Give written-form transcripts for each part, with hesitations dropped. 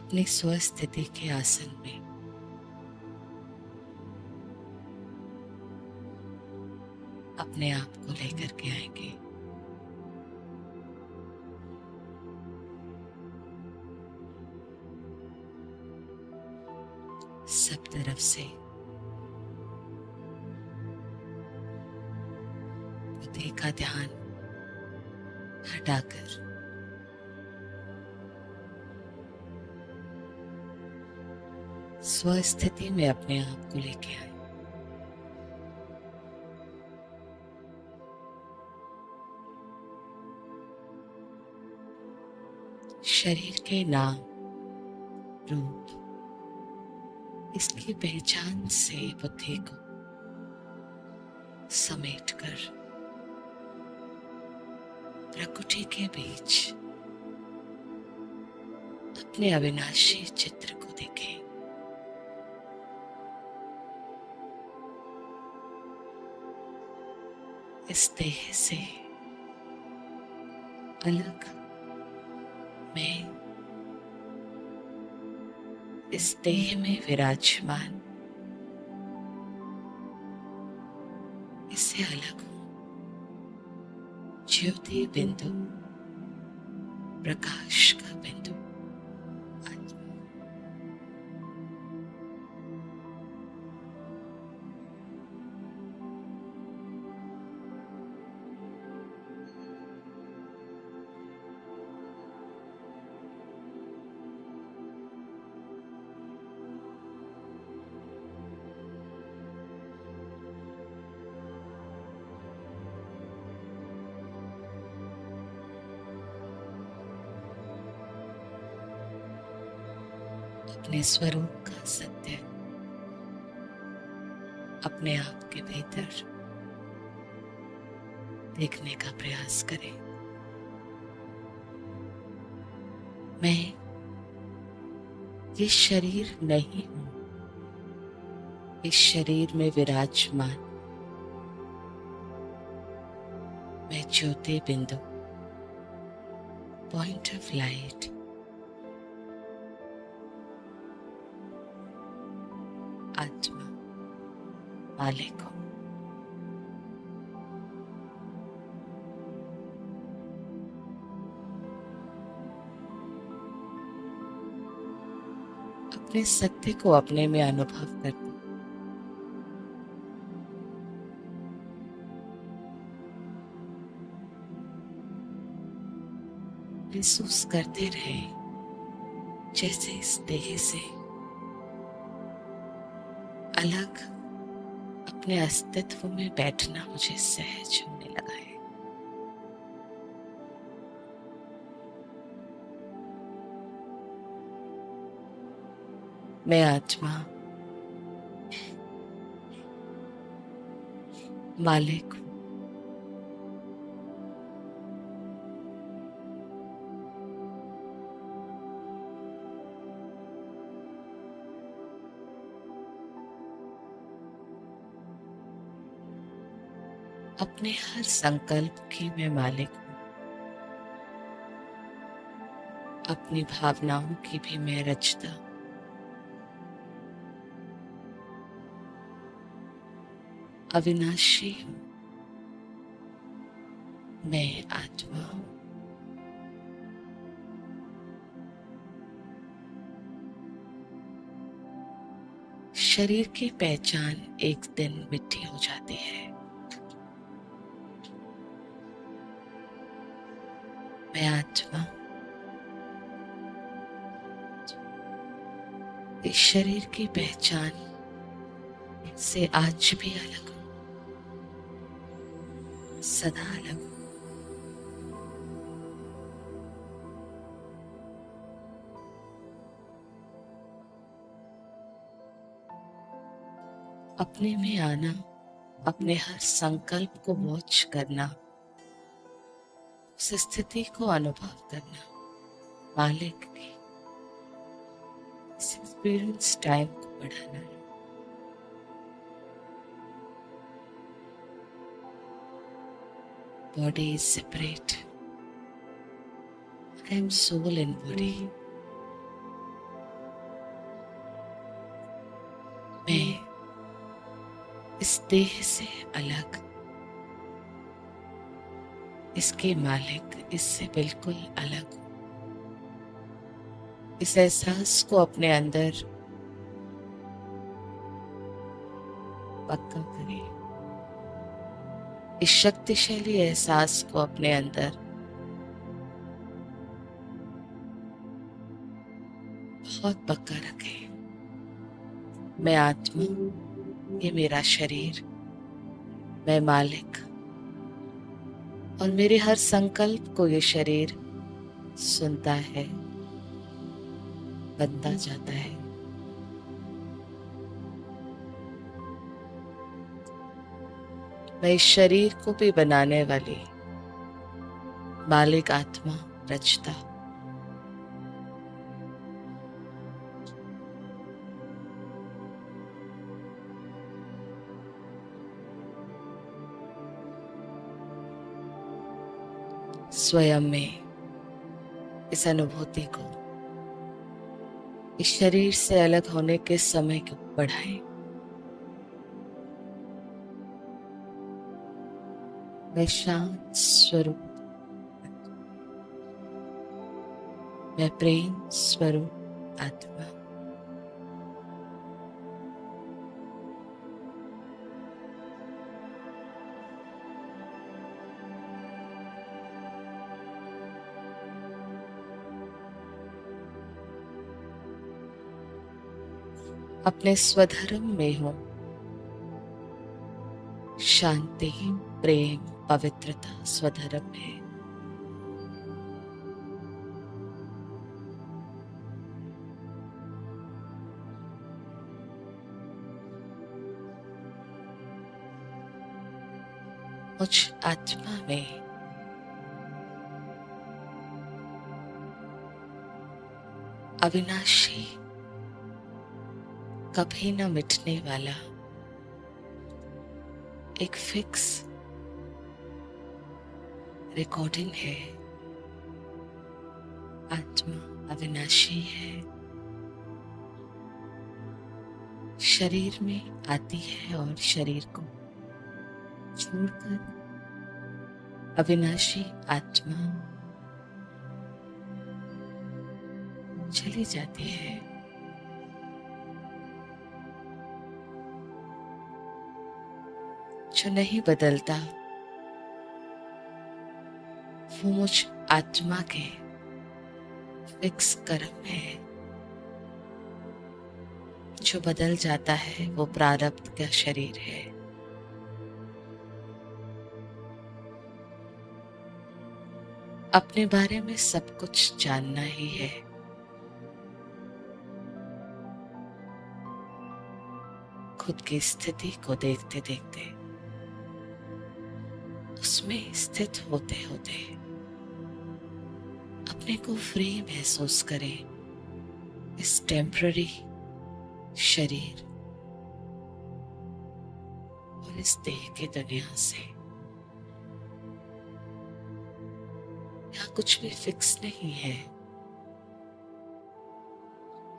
अपनी स्वस्थिति के आसन में अपने आप को लेकर के आएंगे। सब तरफ से बुद्धि का ध्यान हटाकर स्वस्थिति में अपने आप को लेके आए। शरीर के नाम, रूप, इसकी पहचान से बुद्धि को समेटकर प्रकृति के बीच अपने अविनाशी चित्र को देखें। इस देह से अलग मैं इस देह में विराजमान इससे अलग हूं। ज्योति बिंदु, प्रकाश का बिंदु आत्मा। अपने स्वरूप का सत्य अपने आप के भीतर देखने का प्रयास करें। मैं ये शरीर नहीं हूं, इस शरीर में विराजमान मैं ज्योति बिंदु, पॉइंट ऑफ लाइट, आत्मा, मालिक हूं। अपने सत्य को अपने में अनुभव करते महसूस करते रहे जैसे इस देह से अलग अपने अस्तित्व में बैठना मुझे सहज होने लगा है। मैं आत्मा, मालिक हूं। अपने हर संकल्प की मैं मालिक हूं। अपनी भावनाओं की भी मैं रचता। अविनाशी हूं। मैं आत्मा हूं। शरीर की पहचान एक दिन मिट्टी हो जाती है। मैं आत्मा इस शरीर की पहचान से आज भी अलग हूं, सदा अलग हूं। अपने में आना, अपने हर संकल्प को वॉच करना, उस स्थिति को अनुभव करना, मालिक की इस एक्सपीरियंस टाइम को बढ़ाना है। Body is separate. I am soul in body. इस देह से अलग, इसके मालिक इससे बिल्कुल अलग। इस एहसास को अपने अंदर पक्का करें। इस शक्तिशाली एहसास को अपने अंदर बहुत पक्का रखें। मैं आत्मा, ये मेरा शरीर, मैं मालिक, और मेरे हर संकल्प को ये शरीर सुनता है, बनता जाता है। मैं इस शरीर को भी बनाने वाली मालिक आत्मा, रचता। स्वयं में इस अनुभूति को इस शरीर से अलग होने के समय को बढ़ाएं। मैं शांत स्वरूप, मैं प्रेम स्वरूप आत्मा। अपने स्वधर्म में हूं, शांति, प्रेम, पवित्रता स्वधर्म है। मुझ आत्मा में अविनाशी, कभी न मिटने वाला एक फिक्स रिकॉर्डिंग है। आत्मा अविनाशी है, शरीर में आती है और शरीर को छोड़कर अविनाशी आत्मा चली जाती है। जो नहीं बदलता वो मुझ आत्मा के फिक्स कर्म है। जो बदल जाता है वो प्रारब्ध का शरीर है। अपने बारे में सब कुछ जानना ही है। खुद की स्थिति को देखते देखते, उसमें स्थित होते होते अपने को फ्री महसूस करें इस टेम्पररी शरीर और इस देह की दुनिया से। यहाँ कुछ भी फिक्स नहीं है।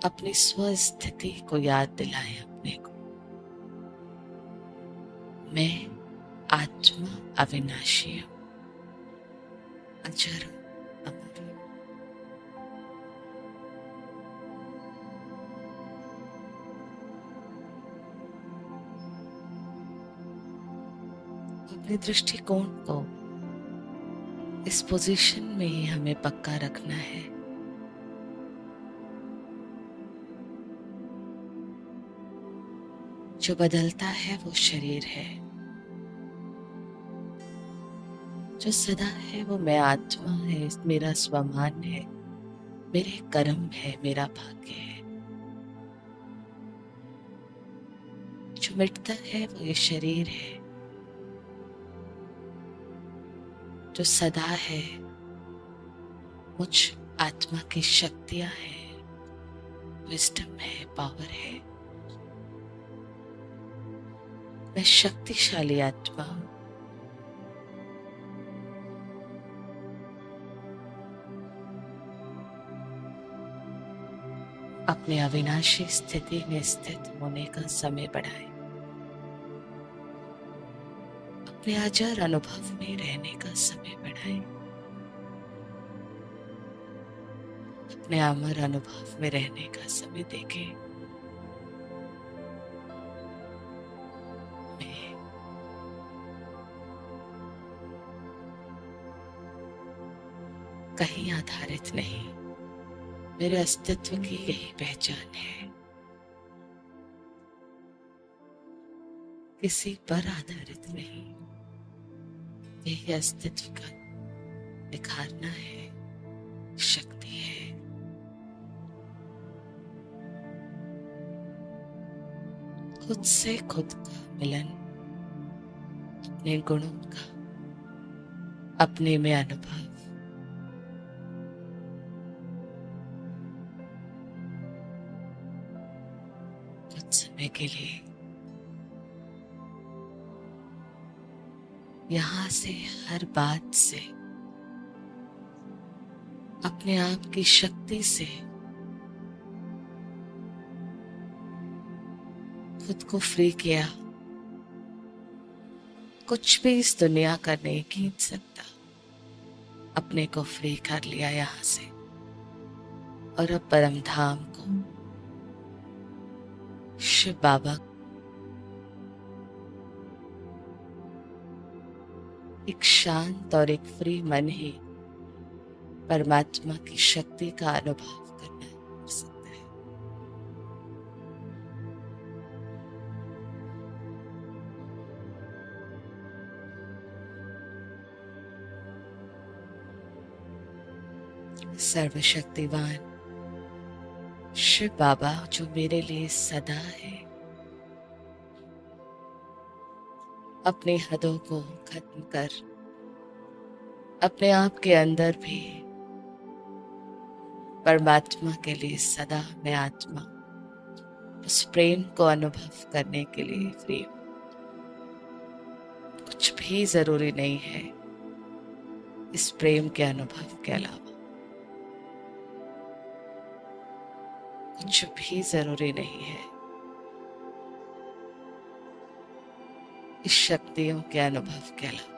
अपनी स्व स्थिति को याद दिलाएं अपने को। मैं आत्मा अविनाशी हूं, अजर अमर। अपने दृष्टिकोण को इस पोजीशन में ही हमें पक्का रखना है। जो बदलता है वो शरीर है, जो सदा है वो मैं आत्मा है, मेरा स्वमान है, मेरे कर्म है, मेरा भाग्य है। जो मिटता है वो ये शरीर है। जो सदा है मुझ आत्मा की शक्तियां हैं, विजडम है, पावर है। मैं शक्तिशाली आत्मा हूं। अपने अविनाशी स्थिति में स्थित होने का समय बढ़ाएं। अपने अजर अनुभव में रहने का समय बढ़ाएं। अपने अमर अनुभव में रहने का समय देखें। मैं कहीं आधारित नहीं, मेरे अस्तित्व की यही पहचान है। किसी पर आधारित नहीं, यही अस्तित्व का निखारना है, शक्ति है। खुद से खुद का मिलन, अपने गुणों का अपने में अनुभव, कुछ समय के लिए यहां से हर बात से, अपने आप की शक्ति से खुद को फ्री किया। कुछ भी इस दुनिया का नहीं खींच सकता। अपने को फ्री कर लिया यहां से, और अब परम धाम को, शिव बाबा, एक शांत और एक फ्री मन ही परमात्मा की शक्ति का अनुभव करना कर सकता है। सर्वशक्तिवान शिव बाबा जो मेरे लिए सदा है, अपनी हदों को खत्म कर अपने आप के अंदर भी परमात्मा के लिए सदा मैं आत्मा, उस प्रेम को अनुभव करने के लिए फ्री हूं। कुछ भी जरूरी नहीं है इस प्रेम के अनुभव के अलावा। कुछ भी जरूरी नहीं है इस शक्तियों के अनुभव के अलावा।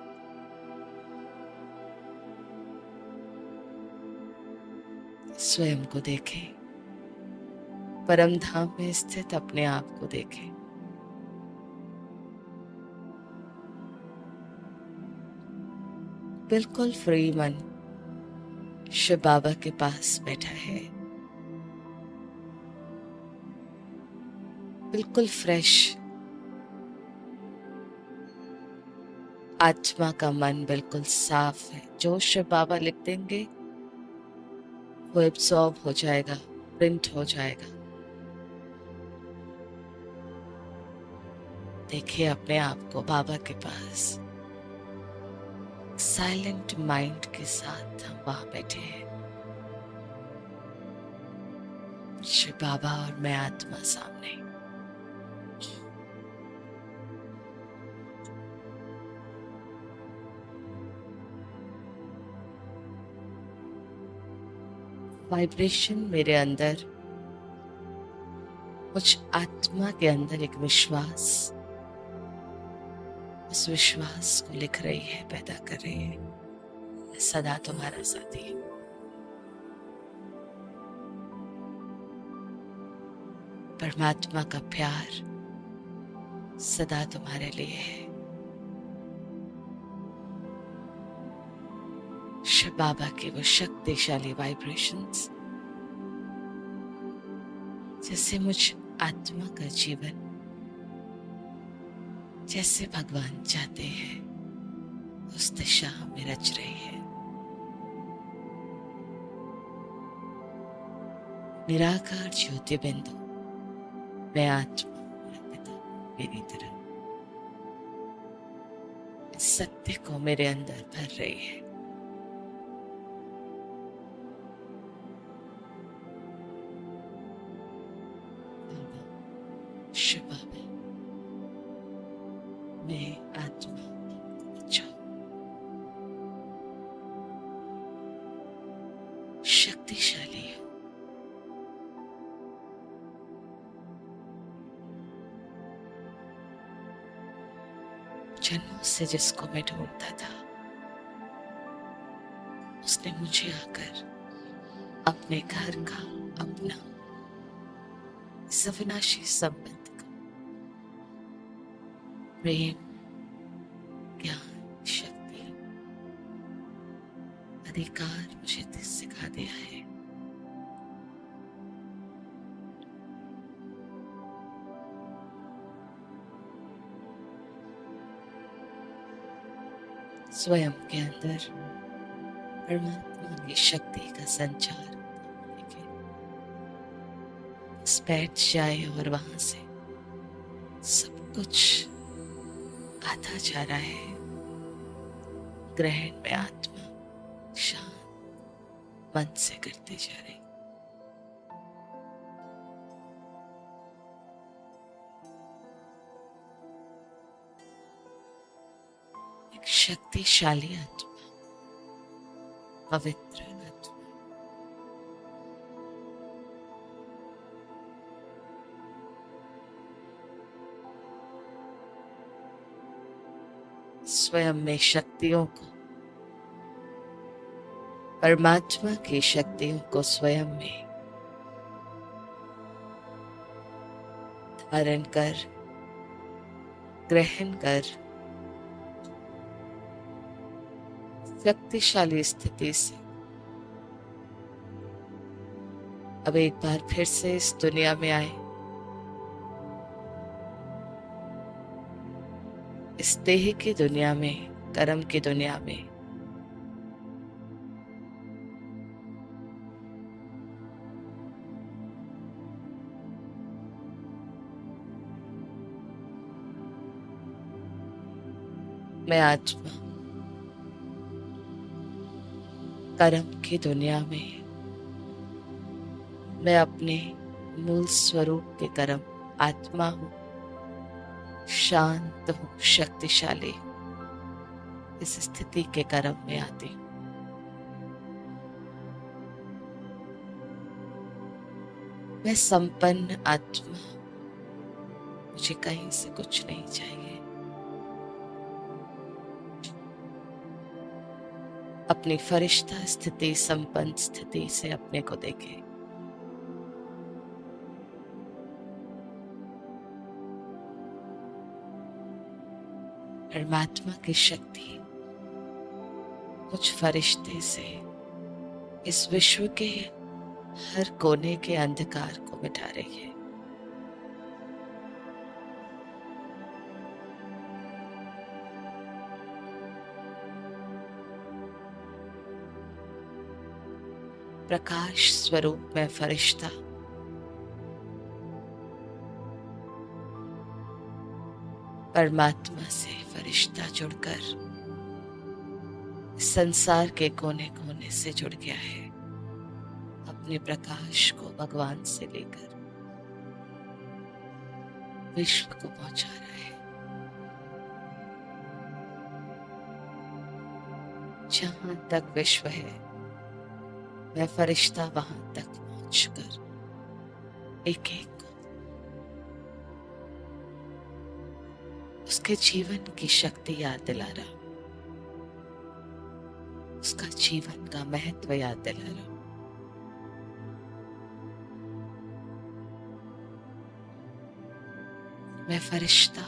स्वयं को देखें, परम धाम में स्थित अपने आप को देखें। बिल्कुल फ्री मन शिव बाबा के पास बैठा है, बिल्कुल फ्रेश। आत्मा का मन बिल्कुल साफ है। जो शिव बाबा लिख देंगे वो एब्सॉर्ब हो जाएगा, प्रिंट हो जाएगा। देखिए अपने आप को बाबा के पास, साइलेंट माइंड के साथ हम वहां बैठे हैं। शिव बाबा और मैं आत्मा सामने। वाइब्रेशन मेरे अंदर, कुछ आत्मा के अंदर एक विश्वास, उस विश्वास को लिख रही है, पैदा कर रही है। मैं सदा तुम्हारा साथी हूं। परमात्मा का प्यार सदा तुम्हारे लिए है। शिव बाबा के वो शक्तिशाली वाइब्रेशंस, जैसे मुझ आत्मा का जीवन, जैसे भगवान चाहते हैं, उस दिशा में रच रही है। निराकार ज्योति बिंदु, मैं आत्मा, मेरा पिता मेरी तरह, इस सत्य को मेरे अंदर भर रही है। शिव बाबा, मैं आत्मा, बच्चा, शक्तिशाली हूं। जन्म से जिसको मैं ढूंढता था, उसने मुझे आकर अपने घर का, अपना इस अविनाशी संबंध का प्रेम, ज्ञान, शक्ति, अधिकार मुझे सिखा दिया है। स्वयं के अंदर परमात्मा की शक्ति का संचार होने के बस बैठ जाए और वहां से सब कुछ आता जा रहा है। ग्रहण में आत्मा शांत मन से करते जा रही। एक शक्तिशाली आत्मा, पवित्र आत्मा, स्वयं में शक्तियों को, परमात्मा की शक्तियों को स्वयं में धारण कर, ग्रहण कर, शक्तिशाली स्थिति से अब एक बार फिर से इस दुनिया में आए, इस देह की दुनिया में, कर्म की दुनिया में। मैं आत्मा कर्म की दुनिया में, मैं अपने मूल स्वरूप के कर्म आत्मा हूं, शांत हूं, शक्तिशाली इस स्थिति के कर्म में आती हूं। मैं संपन्न आत्मा, मुझे कहीं से कुछ नहीं चाहिए। अपनी फरिश्ता स्थिति, संपन्न स्थिति से अपने को देखे। परमात्मा की शक्ति कुछ फरिश्ते से इस विश्व के हर कोने के अंधकार को मिटा रही है। प्रकाश स्वरूप में फरिश्ता परमात्मा से फरिश्ता जुड़कर संसार के कोने कोने से जुड़ गया है। अपने प्रकाश को भगवान से लेकर विश्व को पहुंचा रहा है। जहां तक विश्व है, मैं फरिश्ता वहां तक पहुंचकर एक एक को उसके जीवन की शक्ति याद दिला रहा, उसका जीवन का महत्व याद दिला रहा। मैं फरिश्ता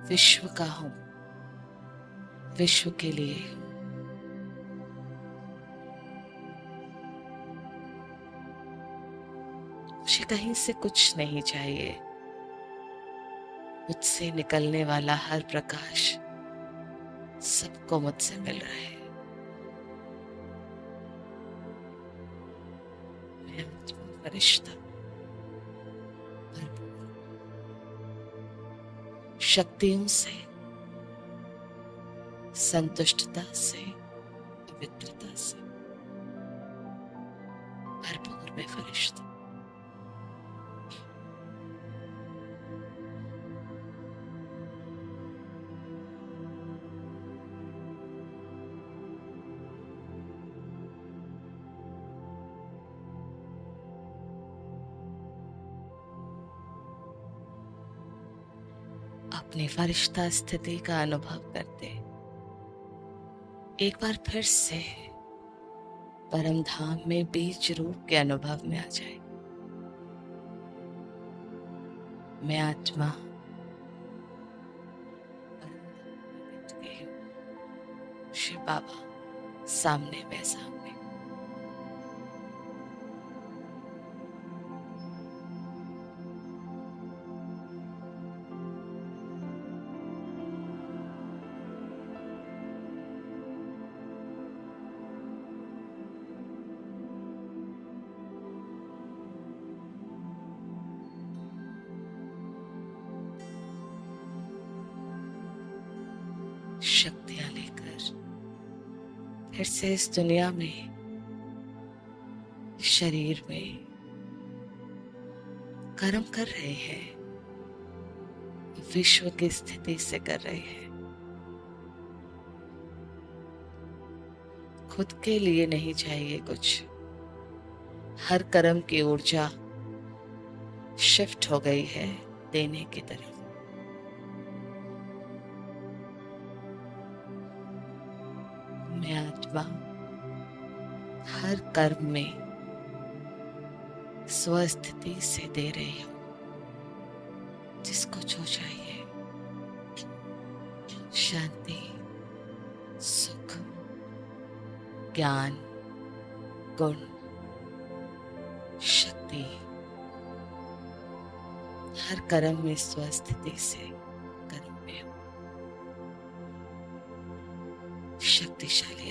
विश्व का हूं, विश्व के लिए। मुझे कहीं से कुछ नहीं चाहिए। मुझसे निकलने वाला हर प्रकाश सबको मुझसे मिल रहा है। मैं आत्मा फरिश्ता शक्तियों से, संतुष्टता से, पवित्रता से भरपूर में फरिश्ता। अपनी फरिश्ता स्थिति का अनुभव करते एक बार फिर से परम धाम में बीज रूप के अनुभव में आ जाए। मैं आत्मा परम धाम में बैठ गई हूँ। शिव बाबा सामने में सामने। शक्तियां लेकर फिर से इस दुनिया में, इस शरीर में कर्म कर रहे हैं, विश्व की स्थिति से कर रहे हैं। खुद के लिए नहीं चाहिए कुछ। हर कर्म की ऊर्जा शिफ्ट हो गई है देने की तरफ। मैं आत्मा हर कर्म में स्वस्थिति से दे रही हूं, जिसको जो चाहिए। शांति, सुख, ज्ञान, गुण, शक्ति, हर कर्म में स्वस्थिति से कर्म में हूं। शक्तिशाली